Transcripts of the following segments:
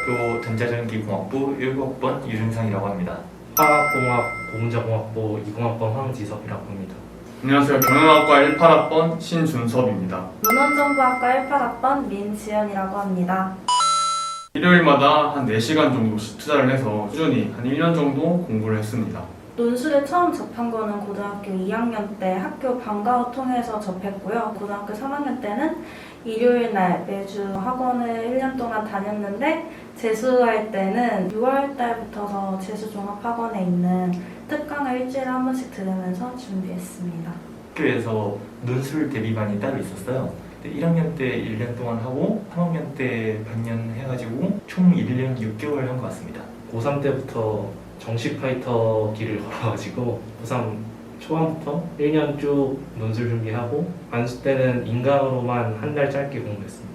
서울대학교 전자전기공학부 19학번 유준상이라고 합니다. 화학공학 고문자공학부 20학번 황지섭이라고 합니다. 안녕하세요. 경영학과 18학번 신준섭입니다. 문헌정보학과 18학번 민지연이라고 합니다. 일요일마다 한 4시간 정도씩 투자를 해서 꾸준히 한 1년 정도 공부를 했습니다. 논술에 처음 접한 거는 고등학교 2학년 때 학교 방과후 통해서 접했고요. 고등학교 3학년 때는 일요일 날 매주 학원을 1년 동안 다녔는데 재수할 때는 6월 달부터서 재수종합학원에 있는 특강을 일주일에 한 번씩 들으면서 준비했습니다. 학교에서 논술 대비반이 따로 있었어요. 1학년 때 1년 동안 하고 3학년 때 반년 해가지고 총 1년 6개월 한 것 같습니다. 고3 때부터 정식 파이터 길을 걸어가지고 고3 초반부터 1년 쭉 논술 준비하고 반수 때는 인강으로만 한 달 짧게 공부했습니다.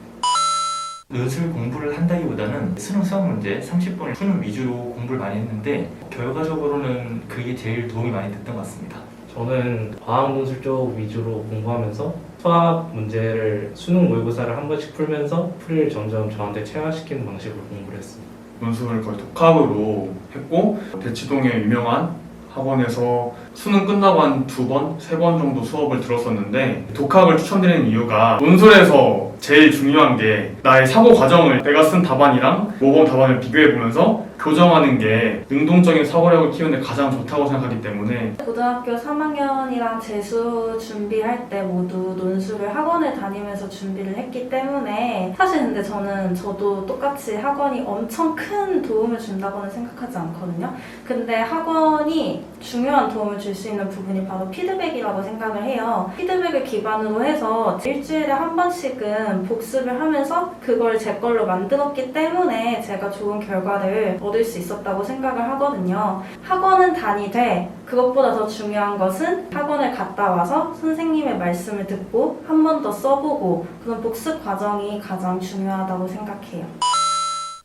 논술 공부를 한다기보다는 수능 수학 문제 30분을 푸는 위주로 공부를 많이 했는데 결과적으로는 그게 제일 도움이 많이 됐던 것 같습니다. 저는 과학 논술 쪽 위주로 공부하면서 수학 문제를 수능 모의고사를 한 번씩 풀면서 풀이를 점점 저한테 체화시키는 방식으로 공부를 했습니다. 논술을 거의 독학으로 했고 대치동의 유명한 학원에서 수능 끝나고 한 2번, 3번 정도 수업을 들었었는데 독학을 추천드리는 이유가 논술에서 제일 중요한 게 나의 사고 과정을 내가 쓴 답안이랑 모범 답안을 비교해보면서 교정하는 게 능동적인 사고력을 키우는 데 가장 좋다고 생각하기 때문에 고등학교 3학년이랑 재수 준비할 때 모두 논술을 학원을 다니면서 준비를 했기 때문에 사실 근데 저도 똑같이 학원이 엄청 큰 도움을 준다고는 생각하지 않거든요. 근데 학원이 중요한 도움을 줄 수 있는 부분이 바로 피드백이라고 생각을 해요. 피드백을 기반으로 해서 일주일에 한 번씩은 복습을 하면서 그걸 제 걸로 만들었기 때문에 제가 좋은 결과를 얻을 수 있었다고 생각을 하거든요. 학원은 다니되 그것보다 더 중요한 것은 학원을 갔다 와서 선생님의 말씀을 듣고 한 번 더 써보고 그런 복습 과정이 가장 중요하다고 생각해요.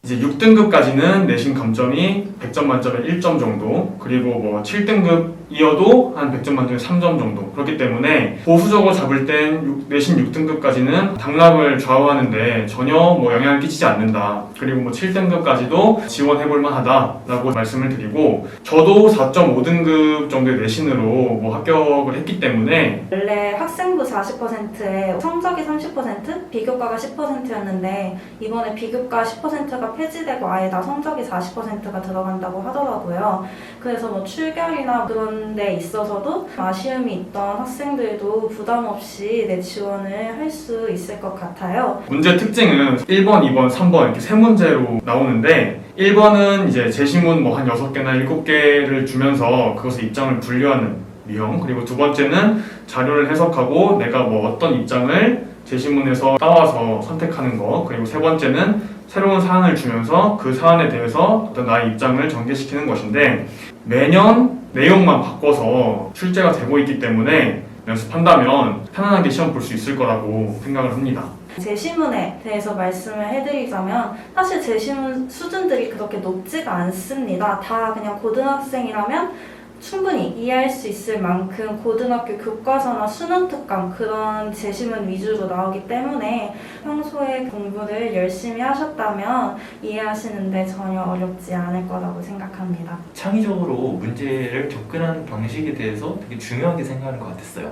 이제 6등급까지는 내신 감점이 100점 만점에 1점 정도, 그리고 뭐 7등급이어도 한 100점 만점에 3점 정도. 그렇기 때문에 보수적으로 잡을 땐 내신 6등급까지는 당락을 좌우하는데 전혀 뭐 영향을 끼치지 않는다. 그리고 뭐 7등급까지도 지원해볼 만하다라고 말씀을 드리고, 저도 4.5등급 정도의 내신으로 뭐 합격을 했기 때문에 원래 학생부 40%에 성적이 30%, 비교과가 10%였는데 이번에 비교과 10%가 폐지되고 아예 다 성적이 40%가 들어간다고 하더라고요. 그래서 뭐 출결이나 그런 데 있어서도 아쉬움이 있던 학생들도 부담 없이 내 지원을 할 수 있을 것 같아요. 문제 특징은 1번, 2번, 3번 이렇게 3문제로 나오는데 1번은 이제 제시문 뭐 한 6개나 7개를 주면서 그것을 입장을 분류하는 유형, 그리고 두 번째는 자료를 해석하고 내가 뭐 어떤 입장을 제시문에서 따와서 선택하는 거, 그리고 세 번째는 새로운 사안을 주면서 그 사안에 대해서 어떤 나의 입장을 전개시키는 것인데 매년 내용만 바꿔서 출제가 되고 있기 때문에 연습한다면 편안하게 시험 볼 수 있을 거라고 생각을 합니다. 제시문에 대해서 말씀을 해드리자면 사실 제시문 수준들이 그렇게 높지가 않습니다. 다 그냥 고등학생이라면 충분히 이해할 수 있을 만큼 고등학교 교과서나 수능특강 그런 제시문 위주로 나오기 때문에 평소에 공부를 열심히 하셨다면 이해하시는데 전혀 어렵지 않을 거라고 생각합니다. 창의적으로 문제를 접근하는 방식에 대해서 되게 중요하게 생각하는 것 같았어요.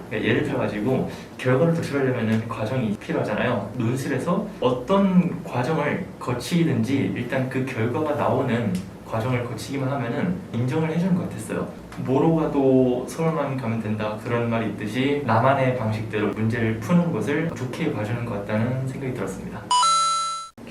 그러니까 예를 들어가지고 결과를 도출하려면 과정이 필요하잖아요. 논술에서 어떤 과정을 거치든지 일단 그 결과가 나오는 과정을 거치기만 하면은 인정을 해주는 것 같았어요. 뭐로 가도 서울만 가면 된다 그런 말이 있듯이 나만의 방식대로 문제를 푸는 것을 좋게 봐주는 것 같다는 생각이 들었습니다.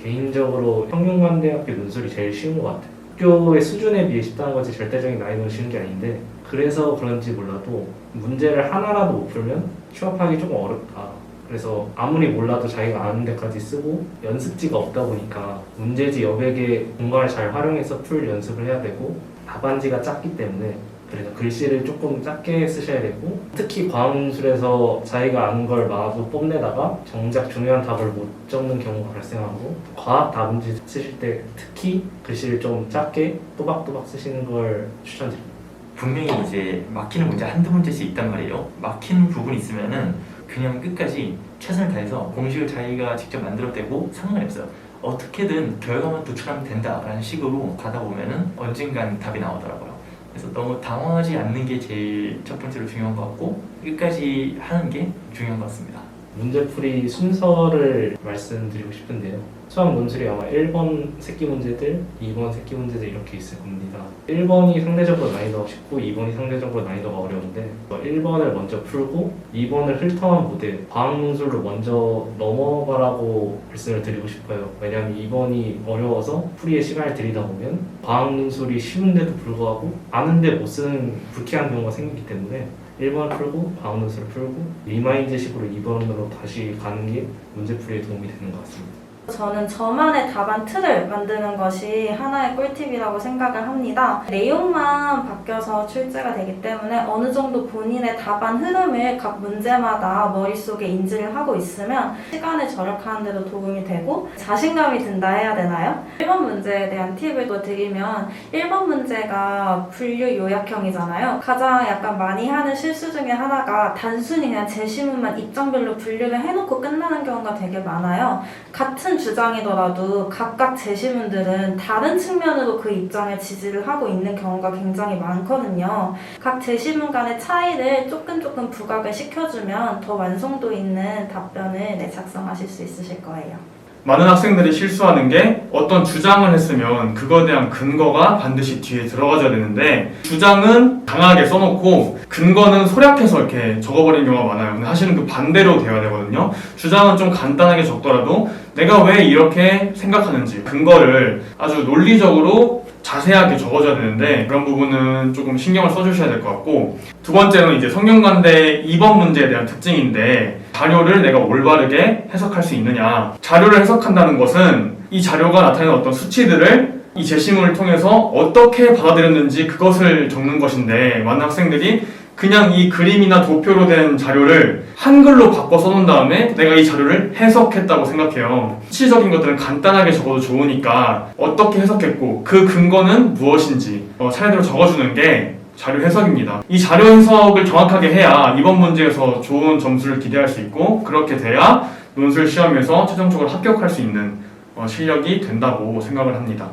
개인적으로 평균관대학교 논술이 제일 쉬운 것 같아요. 학교의 수준에 비해 쉽다는 거지 절대적인 난이도는 쉬운 게 아닌데 그래서 그런지 몰라도 문제를 하나라도 못 풀면 취업하기 조금 어렵다. 그래서 아무리 몰라도 자기가 아는 데까지 쓰고 연습지가 없다 보니까 문제지 여백의 개 공간을 잘 활용해서 풀 연습을 해야 되고 답안지가 작기 때문에 그래서 글씨를 조금 작게 쓰셔야 되고 특히 과학문술에서 자기가 아는 걸 마구 뽐내다가 정작 중요한 답을 못 적는 경우가 발생하고 과학 답안지 쓰실 때 특히 글씨를 좀 작게 또박또박 쓰시는 걸 추천드립니다. 분명히 이제 막히는 문제 한두 문제씩 있단 말이에요. 막히는 부분이 있으면은 그냥 끝까지 최선을 다해서 공식을 자기가 직접 만들어대고 상관이 없어요. 어떻게든 결과만 도출하면 된다라는 식으로 가다 보면은 언젠간 답이 나오더라고요. 그래서 너무 당황하지 않는 게 제일 첫 번째로 중요한 것 같고 끝까지 하는 게 중요한 것 같습니다. 문제풀이 순서를 말씀드리고 싶은데요. 수학 논술이 아마 1번 새끼 문제들, 2번 새끼 문제들 이렇게 있을 겁니다. 1번이 상대적으로 난이도가 쉽고 2번이 상대적으로 난이도가 어려운데 1번을 먼저 풀고 2번을 훑어만 보되 과학 논술로 먼저 넘어가라고 말씀을 드리고 싶어요. 왜냐하면 2번이 어려워서 풀이에 시간을 들이다 보면 과학 논술이 쉬운데도 불구하고 아는데 못 쓰는 불쾌한 경우가 생기기 때문에 1번을 풀고 과학 논술을 풀고 리마인드식으로 2번으로 다시 가는 게 문제풀이에 도움이 되는 것 같습니다. 저는 저만의 답안 틀을 만드는 것이 하나의 꿀팁이라고 생각을 합니다. 내용만 바뀌어서 출제가 되기 때문에 어느 정도 본인의 답안 흐름을 각 문제마다 머릿속에 인지를 하고 있으면 시간을 절약하는 데도 도움이 되고 자신감이 든다 해야 되나요? 1번 문제에 대한 팁을 또 드리면 1번 문제가 분류 요약형이잖아요. 가장 약간 많이 하는 실수 중에 하나가 단순히 그냥 제시문만 입장별로 분류를 해놓고 끝나는 경우가 되게 많아요. 같은 주장이더라도 각각 제시문들은 다른 측면으로 그 입장을 지지를 하고 있는 경우가 굉장히 많거든요. 각 제시문 간의 차이를 조금 부각을 시켜주면 더 완성도 있는 답변을 작성하실 수 있으실 거예요. 많은 학생들이 실수하는 게 어떤 주장을 했으면 그거에 대한 근거가 반드시 뒤에 들어가줘야 되는데 주장은 강하게 써놓고 근거는 소략해서 이렇게 적어버리는 경우가 많아요. 근데 사실은 그 반대로 돼야 되거든요. 주장은 좀 간단하게 적더라도 내가 왜 이렇게 생각하는지 근거를 아주 논리적으로 자세하게 적어줘야 되는데 그런 부분은 조금 신경을 써주셔야 될 것 같고 두 번째는 이제 성균관대 2번 문제에 대한 특징인데 자료를 내가 올바르게 해석할 수 있느냐. 자료를 해석한다는 것은 이 자료가 나타내는 어떤 수치들을 이 제시문을 통해서 어떻게 받아들였는지 그것을 적는 것인데 많은 학생들이 그냥 이 그림이나 도표로 된 자료를 한글로 바꿔 써놓은 다음에 내가 이 자료를 해석했다고 생각해요. 수치적인 것들은 간단하게 적어도 좋으니까 어떻게 해석했고 그 근거는 무엇인지 차례대로 적어주는 게 자료 해석입니다. 이 자료 해석을 정확하게 해야 이번 문제에서 좋은 점수를 기대할 수 있고 그렇게 돼야 논술 시험에서 최종적으로 합격할 수 있는 실력이 된다고 생각을 합니다.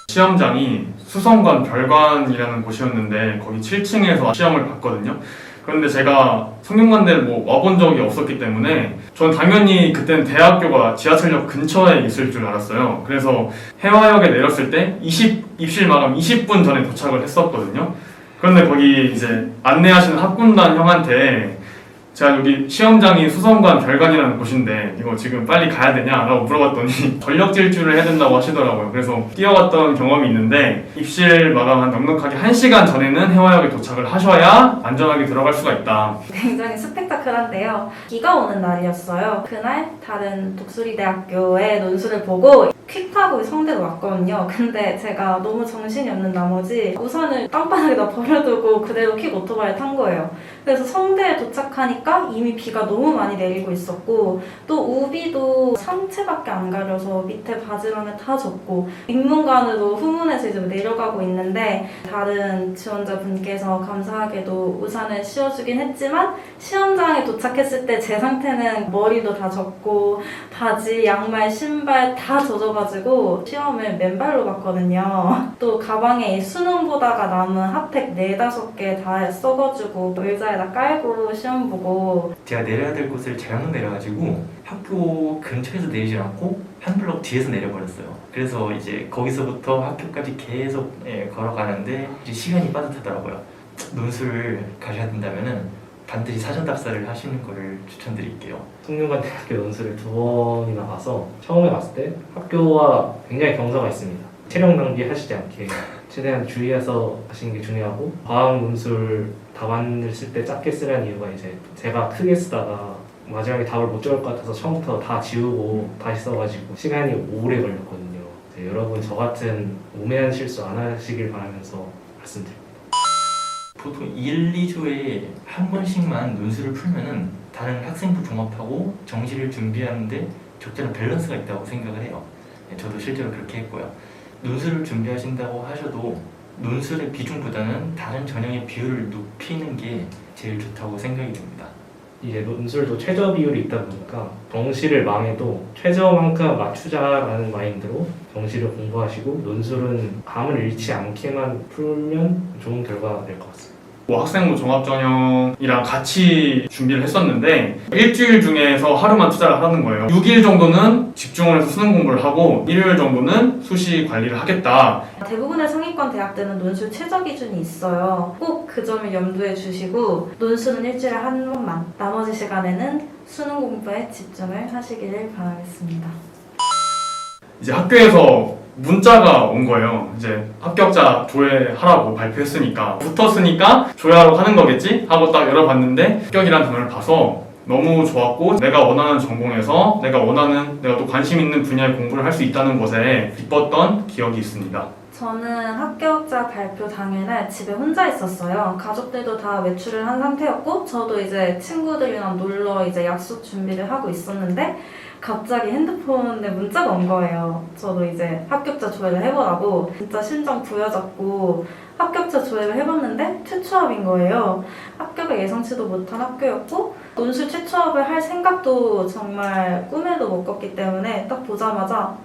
시험장이 수성관 별관이라는 곳이었는데 거기 7층에서 시험을 봤거든요. 그런데 제가 성균관대를 와본 적이 없었기 때문에 전 당연히 그때는 대학교가 지하철역 근처에 있을 줄 알았어요. 그래서 해화역에 내렸을 때 입실 마감 20분 전에 도착을 했었거든요. 그런데 거기 이제 안내하시는 학군단 형한테 제가 여기 시험장이 수성관 별관이라는 곳인데 이거 지금 빨리 가야 되냐라고 물어봤더니 전력 질주를 해야 된다고 하시더라고요. 그래서 뛰어갔던 경험이 있는데 입실 마감 한 넉넉하게 1시간 전에는 해화역에 도착을 하셔야 안전하게 들어갈 수가 있다. 굉장히 스펙타클한데요. 비가 오는 날이었어요. 그날 다른 독수리대학교의 논술을 보고 퀵 타고 성대로 왔거든요. 근데 제가 너무 정신이 없는 나머지 우산을 땅바닥에다 버려두고 그대로 퀵 오토바이를 탄 거예요. 그래서 성대에 도착하니까 이미 비가 너무 많이 내리고 있었고 또 우비도 상체밖에 안 가려서 밑에 바지랑을 다 젖고 입문관으로 후문에서 이제 내려가고 있는데 다른 지원자분께서 감사하게도 우산을 씌워주긴 했지만 시험장에 도착했을 때 제 상태는 머리도 다 젖고 바지, 양말, 신발 다 젖어가지고 시험을 맨발로 봤거든요. 또 가방에 수능 보다가 남은 핫팩 4-5개 다 써가지고 의자에다 깔고 시험 보고 제가 내려야 될 곳을 잘못 내려가지고 학교 근처에서 내리지 않고 한 블록 뒤에서 내려버렸어요. 그래서 이제 거기서부터 학교까지 계속 걸어가는데 이제 시간이 빠듯하더라고요. 논술을 가셔야 된다면은 반드시 사전 답사를 하시는 거를 추천드릴게요. 성균관대학교 논술을 2번이나 봐서 처음에 봤을 때 학교와 굉장히 경사가 있습니다. 체력 낭비하시지 않게 최대한 주의해서 하시는 게 중요하고 과학 논술 답안을 쓸 때 짧게 쓰라는 이유가 이제 제가 크게 쓰다가 마지막에 답을 못 적을 것 같아서 처음부터 다 지우고 다시 써가지고 시간이 오래 걸렸거든요. 여러분 저 같은 오매한 실수 안 하시길 바라면서 말씀드립니다. 보통 1, 2주에 한 번씩만 논술을 풀면은 다른 학생부 종합하고 정시를 준비하는데 적절한 밸런스가 있다고 생각을 해요. 저도 실제로 그렇게 했고요. 논술을 준비하신다고 하셔도 논술의 비중보다는 다른 전형의 비율을 높이는 게 제일 좋다고 생각이 듭니다. 이제 논술도 최저 비율이 있다 보니까 정시를 망해도 최저만큼 맞추자라는 마인드로 정시를 공부하시고 논술은 감을 잃지 않게만 풀면 좋은 결과가 될 것 같습니다. 뭐 학생부 종합전형이랑 같이 준비를 했었는데 일주일 중에서 하루만 투자를 하라는 거예요. 6일 정도는 집중을 해서 수능 공부를 하고 일요일 정도는 수시 관리를 하겠다. 대부분의 상위권 대학들은 논술 최저 기준이 있어요. 꼭 그 점을 염두에 주시고 논술은 일주일에 한 번만, 나머지 시간에는 수능 공부에 집중을 하시기를 바라겠습니다. 이제 학교에서 문자가 온 거예요. 이제 합격자 조회하라고 발표했으니까 붙었으니까 조회하러 가는 거겠지 하고 딱 열어봤는데 합격이라는 단어를 봐서 너무 좋았고 내가 원하는 전공에서 내가 또 관심 있는 분야의 공부를 할 수 있다는 것에 기뻤던 기억이 있습니다. 저는 합격자 발표 당일날 집에 혼자 있었어요. 가족들도 다 외출을 한 상태였고 저도 이제 친구들이랑 놀러 이제 약속 준비를 하고 있었는데 갑자기 핸드폰에 문자가 온 거예요. 저도 이제 합격자 조회를 해보라고 진짜 심장 부여잡고 합격자 조회를 해봤는데 최초합인 거예요. 합격을 예상치도 못한 학교였고 논술 최초합을 할 생각도 정말 꿈에도 못 꿨기 때문에 딱 보자마자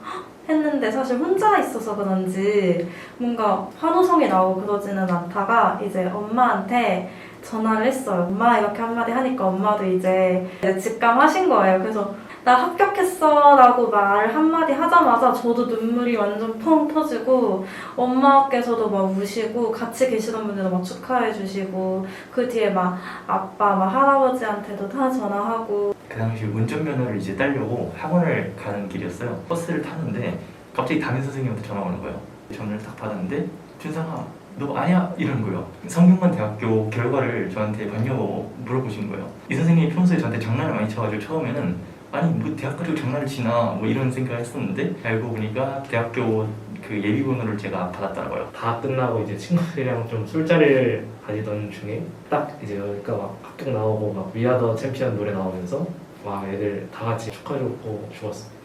했는데 사실 혼자 있어서 그런지 뭔가 환호성이 나오고 그러지는 않다가 이제 엄마한테 전화를 했어요. 엄마 이렇게 한마디 하니까 엄마도 이제 직감하신 거예요. 그래서 나 합격했어 라고 말 한마디 하자마자 저도 눈물이 완전 펑 터지고 엄마께서도 막 우시고 같이 계시던 분들도 막 축하해 주시고 그 뒤에 막 아빠 막 할아버지한테도 다 전화하고 그 당시 운전면허를 이제 따려고 학원을 가는 길이었어요. 버스를 타는데 갑자기 담임 선생님한테 전화가 오는 거예요. 전화를 딱 받았는데 준상아 너 아냐? 이러는 거예요. 성균관 대학교 결과를 저한테 봤냐고 물어보신 거예요. 이 선생님이 평소에 저한테 장난을 많이 쳐가지고 처음에는 아니 뭐 대학 가지고 장난을 치나 뭐 이런 생각을 했었는데 알고 보니까 대학교 그 예비번호를 제가 받았더라고요. 다 끝나고 이제 친구들이랑 좀 술자리를 가지던 중에 딱 이제 여기가 막 합격 나오고 막 위아더 챔피언 노래 나오면서 막 애들 다 같이 축하해줬고 죽었어요.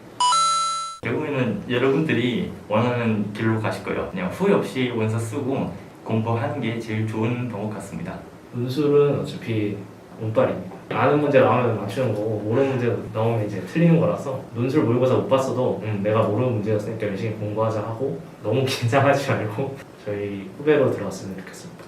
결국에는 여러분들이 원하는 길로 가실 거예요. 그냥 후회 없이 원서 쓰고 공부하는 게 제일 좋은 방법 같습니다. 논술은 어차피 운빨입니다. 아는 문제 나오면 맞추는 거고 모르는 문제 나오면 이제 틀리는 거라서 논술 모의고사 못 봤어도 내가 모르는 문제였으니까 열심히 공부하자 하고 너무 긴장하지 말고 저희 후배로 들어왔으면 좋겠습니다.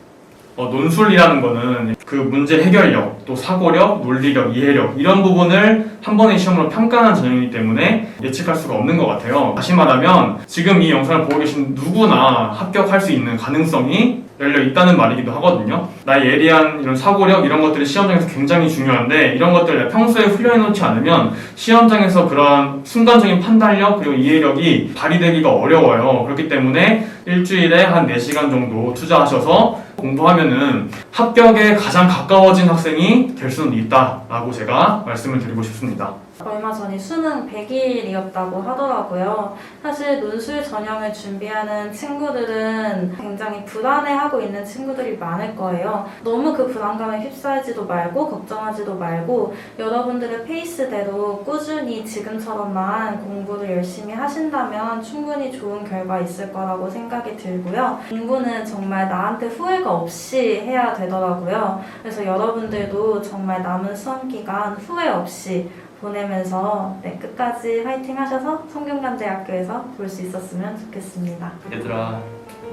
논술이라는 거는 그 문제 해결력, 또 사고력, 논리력, 이해력 이런 부분을 한 번의 시험으로 평가하는 전형이기 때문에 예측할 수가 없는 것 같아요. 다시 말하면 지금 이 영상을 보고 계신 누구나 합격할 수 있는 가능성이 열려 있다는 말이기도 하거든요. 나의 예리한 이런 사고력 이런 것들이 시험장에서 굉장히 중요한데 이런 것들을 평소에 훈련해 놓지 않으면 시험장에서 그런 순간적인 판단력 그리고 이해력이 발휘되기가 어려워요. 그렇기 때문에 일주일에 한 4시간 정도 투자하셔서 공부하면은 합격에 가장 가까워진 학생이 될 수는 있다라고 제가 말씀을 드리고 싶습니다. 얼마 전이 수능 100일이었다고 하더라고요. 사실 논술 전형을 준비하는 친구들은 굉장히 불안해하고 있는 친구들이 많을 거예요. 너무 그 불안감에 휩싸이지도 말고 걱정하지도 말고 여러분들의 페이스대로 꾸준히 지금처럼만 공부를 열심히 하신다면 충분히 좋은 결과 있을 거라고 생각이 들고요. 공부는 정말 나한테 후회가 없이 해야 되더라고요. 그래서 여러분들도 정말 남은 수험 기간 후회 없이 보내면서 끝까지 화이팅 하셔서 성균관대학교에서 볼 수 있었으면 좋겠습니다. 얘들아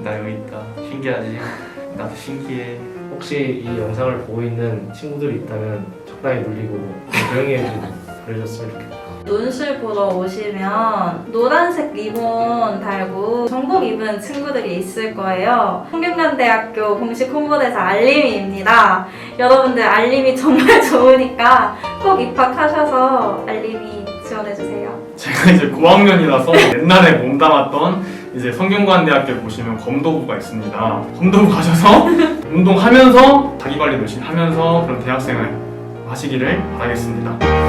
나 여기 있다. 신기하지? 나도 신기해. 혹시 이 영상을 보고 있는 친구들이 있다면 적당히 놀리고 조용히 해주고 그러셨으면 좋겠다. 논술 보러 오시면 노란색 리본 달고 정복 입은 친구들이 있을 거예요. 성균관대학교 공식 홍보대사 알림이입니다. 여러분들 알림이 정말 좋으니까 꼭 입학하셔서 알림이 지원해주세요. 제가 이제 고학년이라서 옛날에 몸담았던 이제 성균관대학교에 보시면 검도부가 있습니다. 검도부 가셔서 운동하면서 자기관리 열심히 하면서 그런 대학생활 하시기를 바라겠습니다.